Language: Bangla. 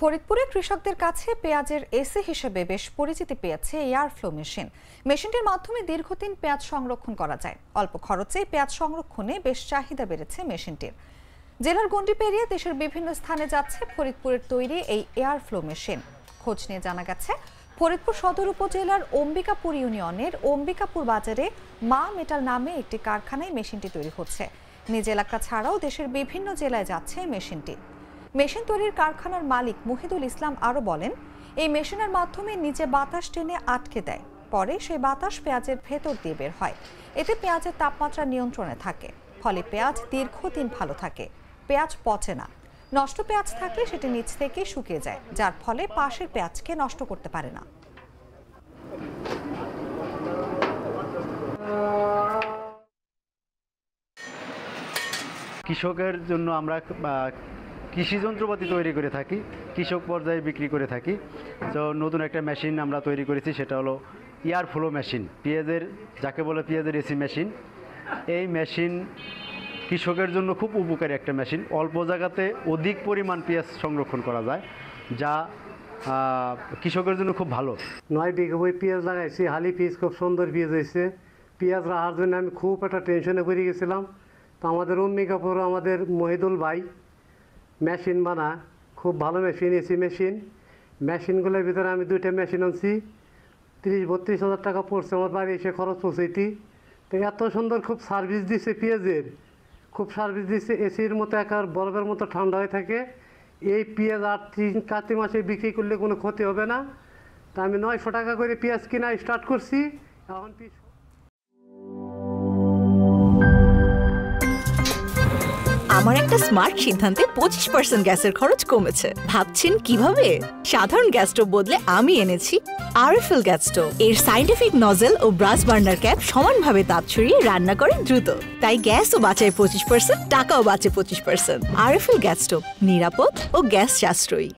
ফরিদপুরে কৃষকদের কাছে পেঁয়াজের এসি হিসেবে বেশ পরিচিতি পেয়েছে এয়ারফ্লো মেশিন। মেশিনটির মাধ্যমে দীর্ঘদিন পেঁয়াজ সংরক্ষণ করা যায়। অল্প খরচে পেঁয়াজ সংরক্ষণে বেশ চাহিদা বেড়েছে মেশিনটির। জেলার গণ্ডি পেরিয়ে দেশের বিভিন্ন স্থানে যাচ্ছে ফরিদপুরের তৈরি এই এয়ারফ্লো মেশিন। খোঁজ নিয়ে জানা গেছে, ফরিদপুর সদর উপজেলার অম্বিকাপুর ইউনিয়নের অম্বিকাপুর বাজারে মা মেটাল নামে একটি কারখানায় মেশিনটি তৈরি হচ্ছে। নিজ এলাকা ছাড়াও দেশের বিভিন্ন জেলায় যাচ্ছে মেশিনটি। মেশিন তৈরির কারখানার মালিক মুহিদুল ইসলাম আরও বলেন, এই মেশিনের মাধ্যমে নিচে বাতাস টেনে আটকে দেয়, পরে সেই বাতাস পেঁয়াজের ভেতর দিয়ে বের হয়। এতে পেঁয়াজের তাপমাত্রা নিয়ন্ত্রণে থাকে, ফলে পেঁয়াজ দীর্ঘদিন ভালো থাকে। পেঁয়াজ পচে না। নষ্ট পেঁয়াজ থাকলে সেটি নিচ থেকে শুকিয়ে যায়, যার ফলে পাশের পেঁয়াজকে নষ্ট করতে পারে না। কৃষকের জন্য আমরা কৃষি যন্ত্রপাতি তৈরি করে থাকি, কৃষক পর্যায়ে বিক্রি করে থাকি। তো নতুন একটা মেশিন আমরা তৈরি করেছি, সেটা হলো এয়ারফ্লো মেশিন, পেঁয়াজের যাকে বলে পেঁয়াজের এসি মেশিন। এই মেশিন কৃষকের জন্য খুব উপকারী একটা মেশিন। অল্প জায়গাতে অধিক পরিমাণ পেঁয়াজ সংরক্ষণ করা যায়, যা কৃষকের জন্য খুব ভালো। 9 বিঘা বই পেঁয়াজ লাগাইছি, হালি পেঁয়াজ, খুব সুন্দর পেঁয়াজ হয়েছে। পেঁয়াজ রাখার জন্য আমি খুব একটা টেনশনে পড়ে গেছিলাম। তো আমাদের অম্বিকাপুর আমাদের মহিদুল ভাই মেশিন বানা, খুব ভালো মেশিন, এসি মেশিন। মেশিনগুলোর ভিতরে আমি 2টা মেশিন আনছি, 30-32 হাজার টাকা পড়ছে আমার বাড়ি এসে খরচ পৌঁছাইতি। তো এত সুন্দর খুব সার্ভিস দিচ্ছে পেঁয়াজের, খুব সার্ভিস দিচ্ছে। এসির মতো একার বরফের মতো ঠান্ডা হয়ে থাকে। এই পেঁয়াজ আর কার্তিক মাসে বিক্রি করলে কোনো ক্ষতি হবে না। তা আমি 900 টাকা করে পেঁয়াজ কিনা স্টার্ট করছি। এখন আমার একটা স্মার্ট সিদ্ধান্তে 25% গ্যাসের খরচ কমেছে। ভাবছেন কিভাবে? সাধারণ গ্যাস স্টোভ বদলে আমি এনেছি আরএফএল গ্যাস স্টোভ। এর সাইন্টিফিক নজল ও ব্রাস বার্নার ক্যাপ সমানভাবে তাপ ছড়িয়ে রান্না করে দ্রুত, তাই গ্যাসও বাঁচায় 25%, টাকাও বাঁচে 25%। আরএফএল গ্যাস স্টোভ নিরাপদ ও গ্যাস সাশ্রয়ী।